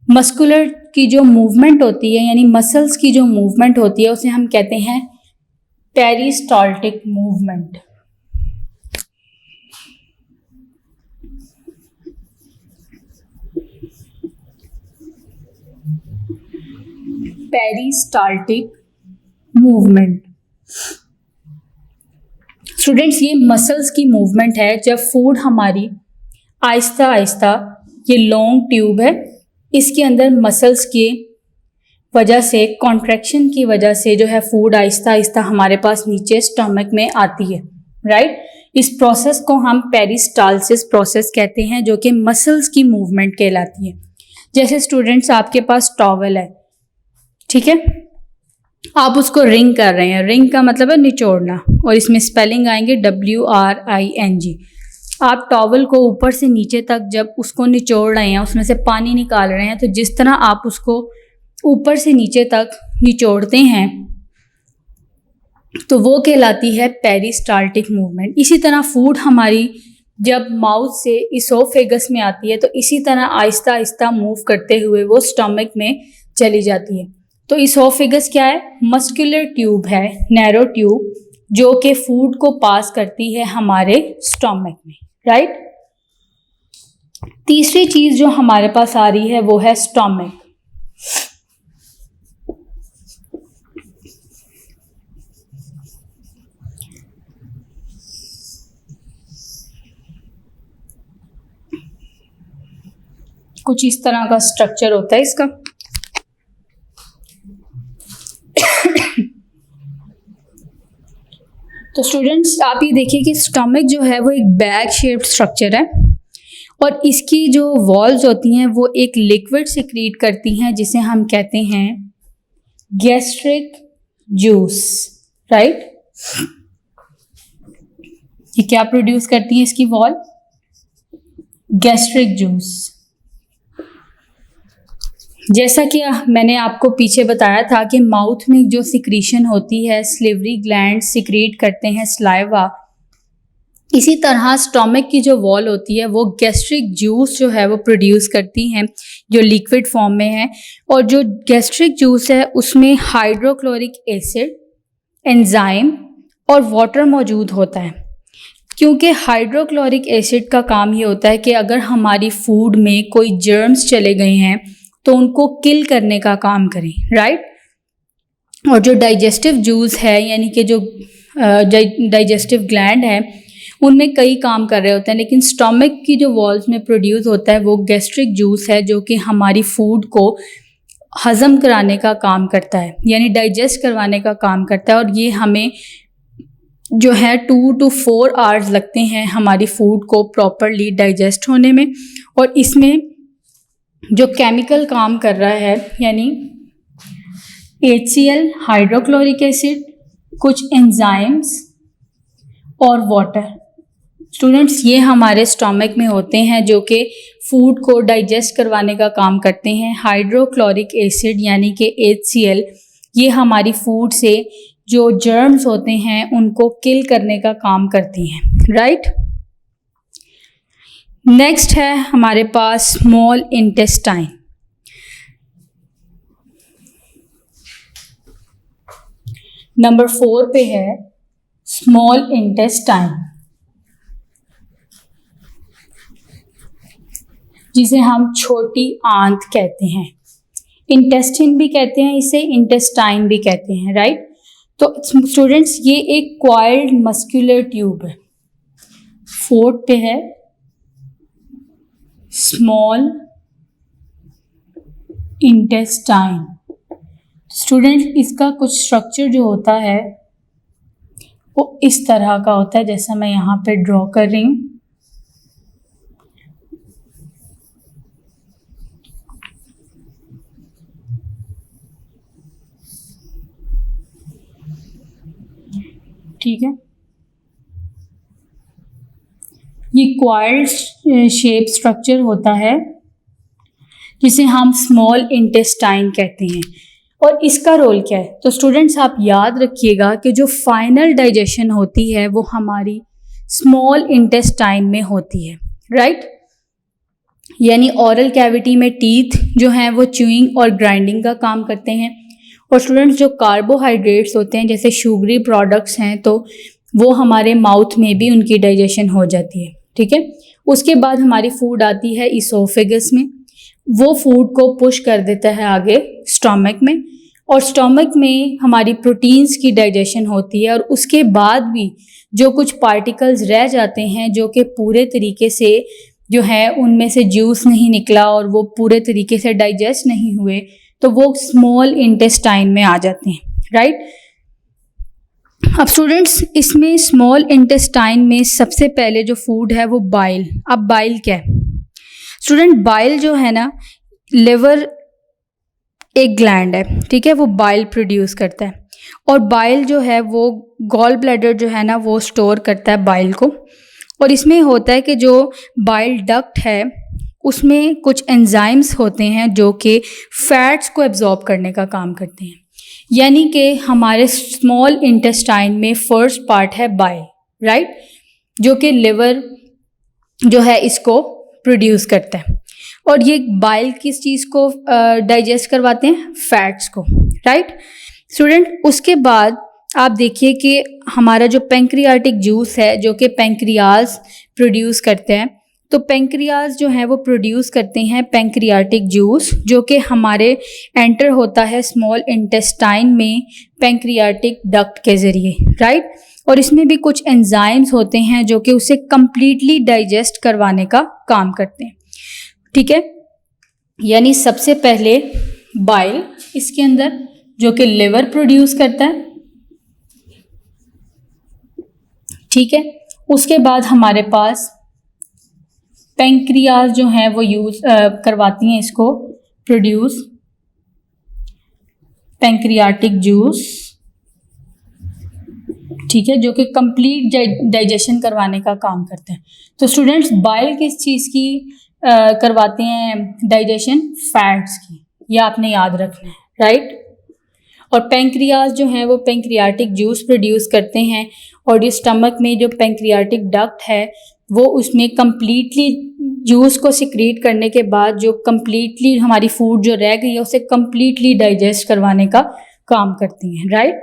मस्कुलर की जो मूवमेंट होती है यानी मसल्स की जो मूवमेंट होती है उसे हम कहते हैं peristaltic movement. Peristaltic movement students ये मसल्स की मूवमेंट है जब फूड हमारी आहिस्ता आहिस्ता, ये लॉन्ग ट्यूब है, इसके अंदर मसल्स की वजह से, कॉन्ट्रैक्शन की वजह से जो है फूड आहिस्ता आहिस्ता हमारे पास नीचे स्टमक में आती है, राइट। इस प्रोसेस को हम पेरिस्टालसिस प्रोसेस कहते हैं जो कि मसल्स की मूवमेंट कहलाती है। जैसे स्टूडेंट्स आपके पास टॉवल है, ठीक है, आप उसको रिंग कर रहे हैं, रिंग का मतलब है निचोड़ना और इसमें स्पेलिंग आएंगे WRING। आप टॉवल को ऊपर से नीचे तक जब उसको निचोड़ रहे हैं, उसमें से पानी निकाल रहे हैं, तो जिस तरह आप उसको ऊपर से नीचे तक निचोड़ते हैं तो वो कहलाती है पेरिस्टाल्टिक मूवमेंट। इसी तरह फूड हमारी जब माउथ से इसोफेगस में आती है तो इसी तरह आहिस्ता आहिस्ता मूव करते हुए वो स्टमक में चली जाती है। तो इसोफेगस क्या है? मस्कुलर ट्यूब है, नैरो ट्यूब, जो कि फूड को पास करती है हमारे स्टमक में, राइट। तीसरी चीज जो हमारे पास आ रही है वो है स्टमक। कुछ इस तरह का स्ट्रक्चर होता है इसका। तो स्टूडेंट्स आप ये देखिए कि स्टमक जो है वो एक बैग शेप्ड स्ट्रक्चर है और इसकी जो वॉल्स होती हैं वो एक लिक्विड सिक्रीट करती हैं जिसे हम कहते हैं गैस्ट्रिक जूस, राइट। ये क्या प्रोड्यूस करती है इसकी वॉल? Gastric juice. जैसा कि मैंने आपको पीछे बताया था कि माउथ में जो सिक्रीशन होती है, स्लिवरी ग्लैंड सिक्रीट करते हैं स्लाइवा, इसी तरह स्टमक की जो वॉल होती है वो गैस्ट्रिक जूस जो है वो प्रोड्यूस करती हैं जो लिक्विड फॉर्म में है। और जो गैस्ट्रिक जूस है उसमें हाइड्रोक्लोरिक एसिड, एंजाइम और वाटर मौजूद होता है, क्योंकि हाइड्रोक्लोरिक एसिड का काम ये होता है कि अगर हमारी फूड में कोई जर्म्स चले गए हैं तो उनको किल करने का काम करें, राइट। और जो डाइजेस्टिव जूस है यानी कि जो डाइजेस्टिव ग्लैंड है उनमें कई काम कर रहे होते हैं, लेकिन स्टमक की जो वॉल्स में प्रोड्यूस होता है वो गैस्ट्रिक जूस है जो कि हमारी फूड को हज़म कराने का काम करता है, यानी डाइजेस्ट करवाने का काम करता है। और ये हमें जो है 2 to 4 आवर्स लगते हैं हमारी फूड को प्रॉपरली डाइजेस्ट होने में। और इसमें जो केमिकल काम कर रहा है यानी HCl, हाइड्रोक्लोरिक एसिड, कुछ एंजाइम्स और वाटर, स्टूडेंट्स ये हमारे स्टमक में होते हैं जो कि फूड को डाइजेस्ट करवाने का काम करते हैं। हाइड्रोक्लोरिक एसिड यानी कि HCl ये हमारी फूड से जो जर्म्स होते हैं उनको किल करने का काम करती हैं, राइट। नेक्स्ट है हमारे पास स्मॉल इंटेस्टाइन। नंबर 4 पे है स्मॉल इंटेस्टाइन, जिसे हम छोटी आंत कहते हैं। इंटेस्टिन भी कहते हैं इसे, इंटेस्टाइन भी कहते हैं, राइट। तो स्टूडेंट्स ये एक क्वाइल्ड मस्कुलर ट्यूब है। 4 पे है स्मॉल इंटेस्टाइन। स्टूडेंट, इसका कुछ स्ट्रक्चर जो होता है वो इस तरह का होता है, जैसा मैं यहाँ पे ड्रॉ कर रही हूँ। ठीक है, ये क्वाइल्ड शेप स्ट्रक्चर होता है जिसे हम स्मॉल इंटेस्टाइन कहते हैं। और इसका रोल क्या है? तो स्टूडेंट्स आप याद रखिएगा कि जो फाइनल डाइजेशन होती है वो हमारी स्मॉल इंटेस्टाइन में होती है, राइट। यानी ओरल कैविटी में टीथ जो हैं वो च्यूइंग और ग्राइंडिंग का काम करते हैं। और स्टूडेंट्स, जो कार्बोहाइड्रेट्स होते हैं जैसे शुगरी प्रोडक्ट्स हैं, तो वो हमारे माउथ में भी उनकी डाइजेशन हो जाती है, ठीक है। उसके बाद हमारी फूड आती है इसोफेगस में, वो फूड को पुश कर देता है आगे स्टमक में, और स्टमक में हमारी प्रोटीन्स की डाइजेशन होती है। और उसके बाद भी जो कुछ पार्टिकल्स रह जाते हैं जो कि पूरे तरीके से जो है उनमें से जूस नहीं निकला और वो पूरे तरीके से डाइजेस्ट नहीं हुए, तो वो स्मॉल इंटेस्टाइन में आ जाते हैं, राइट। अब स्टूडेंट्स, इसमें स्मॉल इंटेस्टाइन में सबसे पहले जो फूड है वो बाइल। अब बाइल क्या है स्टूडेंट? बाइल जो है ना, लिवर एक ग्लैंड है, ठीक है, वो बाइल प्रोड्यूस करता है। और बाइल जो है वो गॉल ब्लैडर जो है ना वो स्टोर करता है बाइल को। और इसमें होता है कि जो बाइल डक्ट है उसमें कुछ एंजाइम्स होते हैं जो कि फैट्स को एब्जॉर्ब करने का काम करते हैं। यानी कि हमारे स्मॉल इंटेस्टाइन में फर्स्ट पार्ट है बाइल, राइट, जो कि लिवर जो है इसको प्रोड्यूस करता है। और ये बाइल किस चीज़ को डाइजेस्ट करवाते हैं? फैट्स को, राइट स्टूडेंट। उसके बाद आप देखिए कि हमारा जो पेंक्रियाटिक जूस है जो कि पेंक्रियाज प्रोड्यूस करते हैं, तो पेंक्रियाज जो है वो प्रोड्यूस करते हैं पेंक्रियाटिक जूस, जो कि हमारे एंटर होता है स्मॉल इंटेस्टाइन में पेंक्रियाटिक डक्ट के ज़रिए, राइट। और इसमें भी कुछ एंजाइम्स होते हैं जो कि उसे कंप्लीटली डाइजेस्ट करवाने का काम करते हैं, ठीक है। यानी सबसे पहले बाइल इसके अंदर जो कि लिवर प्रोड्यूस करता है, ठीक है। उसके बाद हमारे पास पेंक्रियाज जो हैं वो यूज करवाती हैं इसको प्रोड्यूस पेंक्रियाटिक जूस, ठीक है, जो कि कंप्लीट डाइजेशन करवाने का काम करते हैं। तो स्टूडेंट्स, बाइल किस चीज़ की करवाते हैं डाइजेशन? फैट्स की, ये आपने याद रखना है, राइट। और पेंक्रियाज जो है वो पेंक्रियाटिक जूस प्रोड्यूस करते हैं। और ये स्टमक में जो पेंक्रियाटिक डक्ट है वो उसमें कंप्लीटली जूस को सिक्रीट करने के बाद जो कंप्लीटली हमारी फूड जो रह गई है उसे कंप्लीटली डाइजेस्ट करवाने का काम करती हैं, राइट।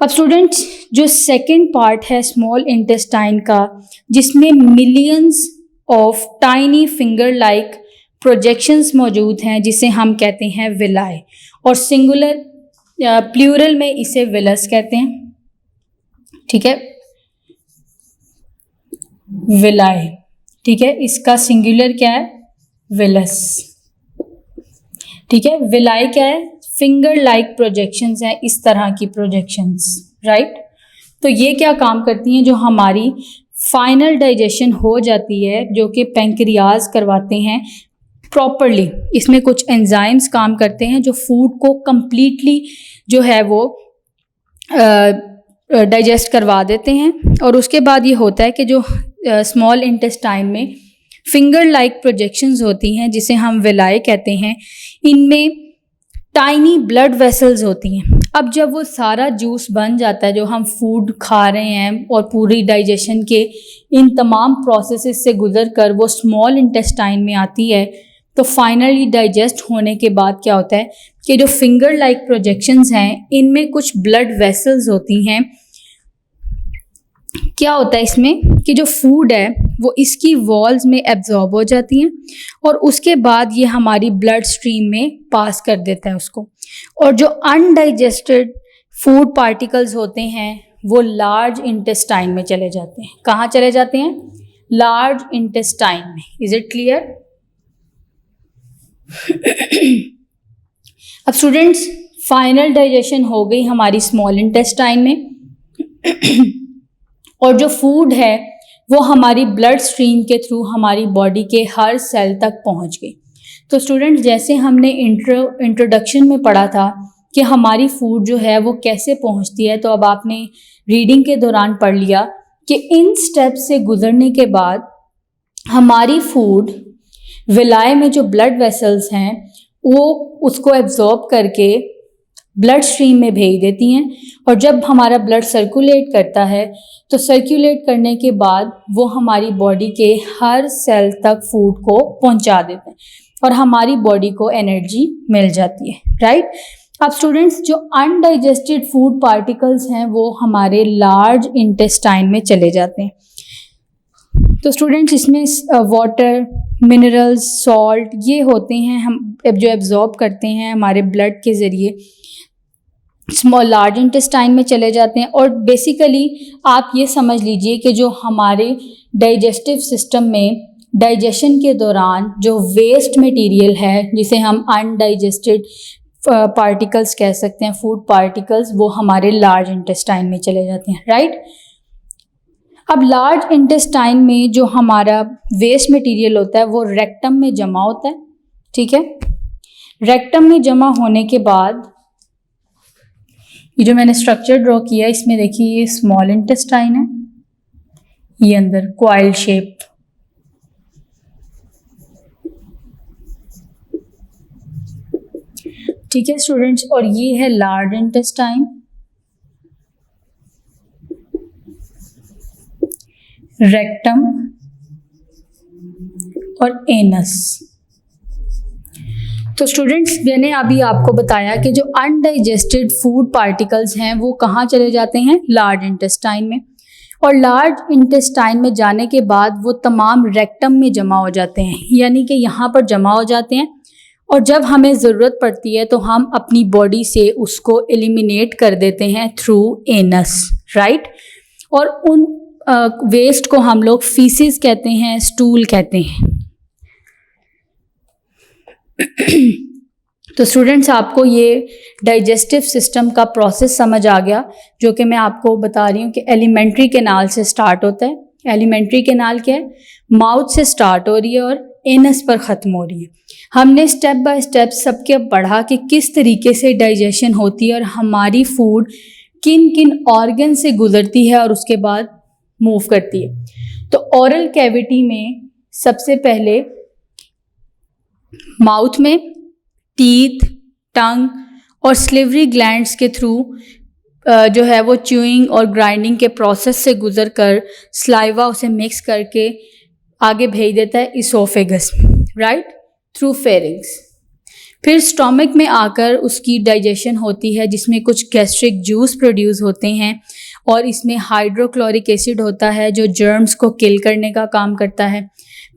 अब स्टूडेंट्स, जो सेकंड पार्ट है स्मॉल इंटेस्टाइन का, जिसमें millions of tiny finger like projections मौजूद हैं, जिसे हम कहते हैं विलाई, और सिंगुलर प्लूरल में इसे विलस कहते हैं, ठीक है, विलाई, ठीक है। इसका सिंगुलर क्या है? विलस, ठीक है। विलाई क्या है? फिंगर लाइक प्रोजेक्शंस हैं, इस तरह की प्रोजेक्शंस, राइट। तो ये क्या काम करती हैं? जो हमारी फाइनल डाइजेशन हो जाती है जो कि पेंक्रियाज करवाते हैं प्रॉपरली, इसमें कुछ एंजाइम्स काम करते हैं जो फूड को कंप्लीटली जो है वो डाइजेस्ट करवा देते हैं। और उसके बाद ये होता है कि जो स्मॉल इंटेस्टाइन में फिंगर लाइक प्रोजेक्शंस होती हैं जिसे हम विलाई कहते हैं, इनमें टाइनी ब्लड वेसल्स होती हैं। अब जब वो सारा जूस बन जाता है जो हम फूड खा रहे हैं और पूरी डाइजेशन के इन तमाम प्रोसेसेस से गुजर कर वो स्मॉल इंटेस्टाइन में आती है, तो फाइनली डाइजेस्ट होने के बाद क्या होता है कि जो फिंगर लाइक प्रोजेक्शंस हैं इनमें कुछ ब्लड वेसल्स होती हैं। क्या होता है इसमें कि जो फूड है वो इसकी वॉल्स में एब्जॉर्ब हो जाती हैं और उसके बाद ये हमारी ब्लड स्ट्रीम में पास कर देता है उसको। और जो अनडाइजेस्टेड फूड पार्टिकल्स होते हैं वो लार्ज इंटेस्टाइन में चले जाते हैं। कहाँ चले जाते हैं? लार्ज इंटेस्टाइन में। Is it clear? अब स्टूडेंट्स, फाइनल डाइजेशन हो गई हमारी स्मॉल इंटेस्टाइन में और जो फूड है वो हमारी ब्लड स्ट्रीम के थ्रू हमारी बॉडी के हर सेल तक पहुंच गई। तो स्टूडेंट्स, जैसे हमने इंट्रोडक्शन में पढ़ा था कि हमारी फूड जो है वो कैसे पहुंचती है, तो अब आपने रीडिंग के दौरान पढ़ लिया कि इन स्टेप्स से गुजरने के बाद हमारी फूड विलाय में जो ब्लड वेसल्स हैं वो उसको एब्जॉर्ब करके ब्लड स्ट्रीम में भेज देती हैं, और जब हमारा ब्लड सर्कुलेट करता है तो सर्कुलेट करने के बाद वो हमारी बॉडी के हर सेल तक फूड को पहुंचा देते हैं और हमारी बॉडी को एनर्जी मिल जाती है, राइट। अब स्टूडेंट्स, जो अनडाइजेस्टेड फूड पार्टिकल्स हैं वो हमारे लार्ज इंटेस्टाइन में चले जाते हैं। तो स्टूडेंट्स, इसमें वाटर, मिनरल्स, सॉल्ट ये होते हैं हम जो एब्जॉर्ब करते हैं हमारे ब्लड के ज़रिए, स्मॉल लार्ज इंटेस्टाइन में चले जाते हैं। और बेसिकली आप ये समझ लीजिए कि जो हमारे डाइजेस्टिव सिस्टम में डाइजेशन के दौरान जो वेस्ट मटेरियल है जिसे हम अनडाइजेस्टेड पार्टिकल्स कह सकते हैं, फूड पार्टिकल्स, वो हमारे लार्ज इंटेस्टाइन में चले जाते हैं, राइट। अब लार्ज इंटेस्टाइन में जो हमारा वेस्ट मटेरियल होता है वो रेक्टम में जमा होता है, ठीक है। रेक्टम में जमा होने के बाद ये जो मैंने स्ट्रक्चर ड्रॉ किया है इसमें देखिए ये स्मॉल इंटेस्टाइन है, ये अंदर क्वाइल शेप, ठीक है स्टूडेंट्स। और ये है लार्ज इंटेस्टाइन, रेक्टम और एनस। तो स्टूडेंट्स, मैंने अभी आपको बताया कि जो अनडाइजेस्टेड फूड पार्टिकल्स हैं वो कहाँ चले जाते हैं, लार्ज इंटेस्टाइन में, और लार्ज इंटेस्टाइन में जाने के बाद वो तमाम रेक्टम में जमा हो जाते हैं, यानी कि यहाँ पर जमा हो जाते हैं, और जब हमें ज़रूरत पड़ती है तो हम अपनी बॉडी से उसको एलिमिनेट कर देते हैं थ्रू एनस, राइट। और उन वेस्ट को हम लोग फीसिस कहते हैं, स्टूल कहते हैं। तो स्टूडेंट्स, आपको ये डाइजेस्टिव सिस्टम का प्रोसेस समझ आ गया, जो कि मैं आपको बता रही हूँ कि एलिमेंट्री कैनाल से स्टार्ट होता है। एलिमेंट्री कैनाल क्या है, माउथ से स्टार्ट हो रही है और एनस पर ख़त्म हो रही है। हमने स्टेप बाय स्टेप सबके पढ़ा कि किस तरीके से डाइजेशन होती है और हमारी फूड किन किन ऑर्गन से गुजरती है और उसके बाद मूव करती है। तो ओरल कैविटी में सबसे पहले माउथ में टीथ, टंग और स्लिवरी ग्लैंड्स के थ्रू जो है वो च्यूइंग और ग्राइंडिंग के प्रोसेस से गुजर कर स्लाइवा उसे मिक्स करके आगे भेज देता है इसोफेगस, राइट, थ्रू फेरिंग्स। फिर स्टोमक में आकर उसकी डाइजेशन होती है जिसमें कुछ गैस्ट्रिक जूस प्रोड्यूस होते हैं और इसमें हाइड्रोक्लोरिक एसिड होता है जो जर्म्स को किल करने का काम करता है।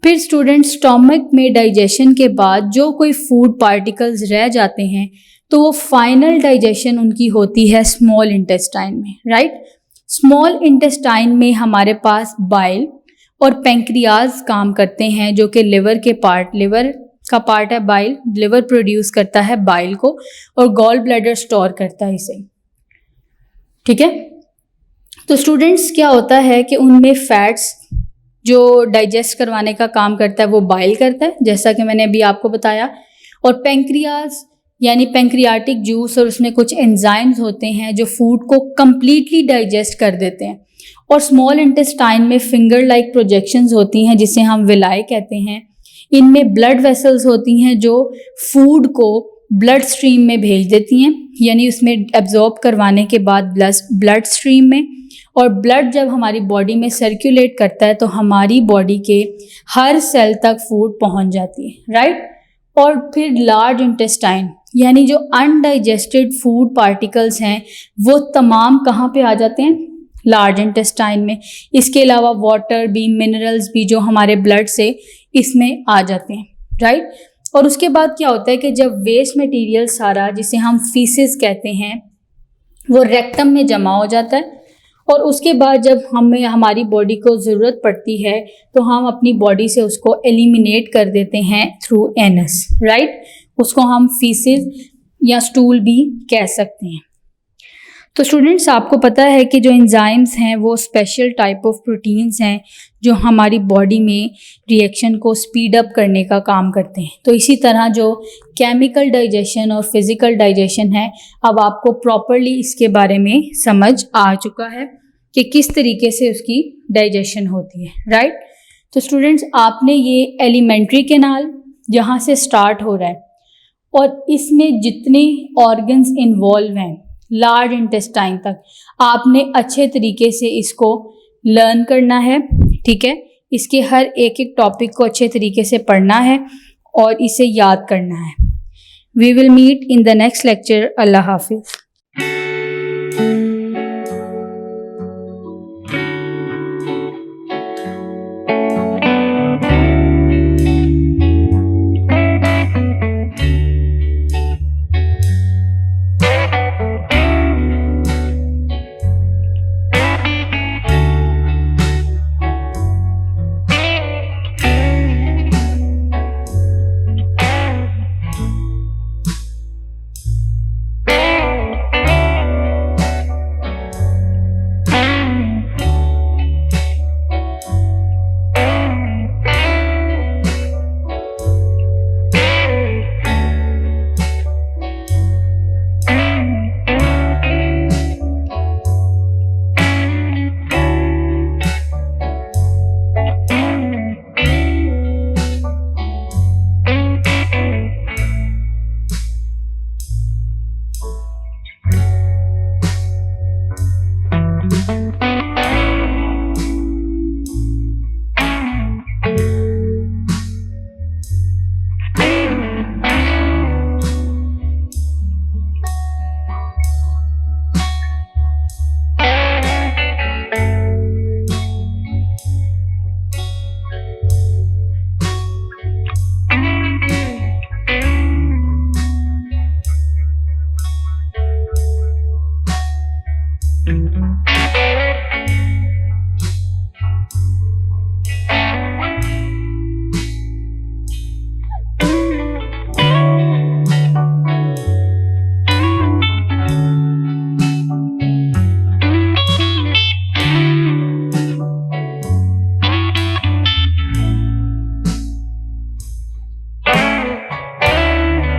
फिर स्टूडेंट, स्टोमक में डाइजेशन के बाद जो कोई फूड पार्टिकल्स रह जाते हैं तो वो फाइनल डाइजेशन उनकी होती है स्मॉल इंटेस्टाइन में, राइट। स्मॉल इंटेस्टाइन में हमारे पास बाइल और पेंक्रियाज काम करते हैं, जो कि लिवर का पार्ट है बाइल। लिवर प्रोड्यूस करता है बाइल को और गॉल ब्लैडर स्टोर करता है इसे, ठीक है। तो स्टूडेंट्स, क्या होता है कि उनमें फैट्स जो डाइजेस्ट करवाने का काम करता है वो बाइल करता है, जैसा कि मैंने अभी आपको बताया, और पेंक्रियाज यानी पेंक्रियाटिक जूस और उसमें कुछ एंजाइम्स होते हैं जो फूड को कम्प्लीटली डाइजेस्ट कर देते हैं। और स्मॉल इंटेस्टाइन में फिंगर लाइक प्रोजेक्शंस होती हैं जिसे हम विलाय कहते हैं। इनमें ब्लड वेसल्स होती हैं जो फूड को ब्लड स्ट्रीम में भेज देती हैं, यानी उसमें एब्जॉर्ब करवाने के बाद ब्लड स्ट्रीम में, और ब्लड जब हमारी बॉडी में सर्कुलेट करता है तो हमारी बॉडी के हर सेल तक फूड पहुंच जाती है, राइट। और फिर लार्ज इंटेस्टाइन यानी जो अनडाइजेस्टेड फूड पार्टिकल्स हैं वो तमाम कहाँ पे आ जाते हैं, लार्ज इंटेस्टाइन में। इसके अलावा वाटर भी, मिनरल्स भी जो हमारे ब्लड से इसमें आ जाते हैं, राइट। और उसके बाद क्या होता है कि जब वेस्ट मटेरियल सारा, जिसे हम फीसिस कहते हैं, वो रेक्टम में जमा हो जाता है, और उसके बाद जब हमें हमारी बॉडी को ज़रूरत पड़ती है तो हम अपनी बॉडी से उसको एलिमिनेट कर देते हैं थ्रू एनस, राइट। उसको हम फीसिस या स्टूल भी कह सकते हैं। तो स्टूडेंट्स, आपको पता है कि जो एंजाइम्स हैं वो स्पेशल टाइप ऑफ प्रोटीन्स हैं जो हमारी बॉडी में रिएक्शन को स्पीड अप करने का काम करते हैं। तो इसी तरह जो केमिकल डाइजेशन और फिज़िकल डाइजेशन है, अब आपको प्रॉपरली इसके बारे में समझ आ चुका है कि किस तरीके से उसकी डाइजेशन होती है, राइट। तो स्टूडेंट्स, आपने ये एलिमेंट्री कैनाल जहाँ से स्टार्ट हो रहा है और इसमें जितने ऑर्गन्स इन्वॉल्व हैं लार्ज इंटेस्टाइन तक, आपने अच्छे तरीके से इसको लर्न करना है, ठीक है। इसके हर एक एक टॉपिक को अच्छे तरीके से पढ़ना है और इसे याद करना है। We will meet in the next lecture. अल्लाह हाफिज़।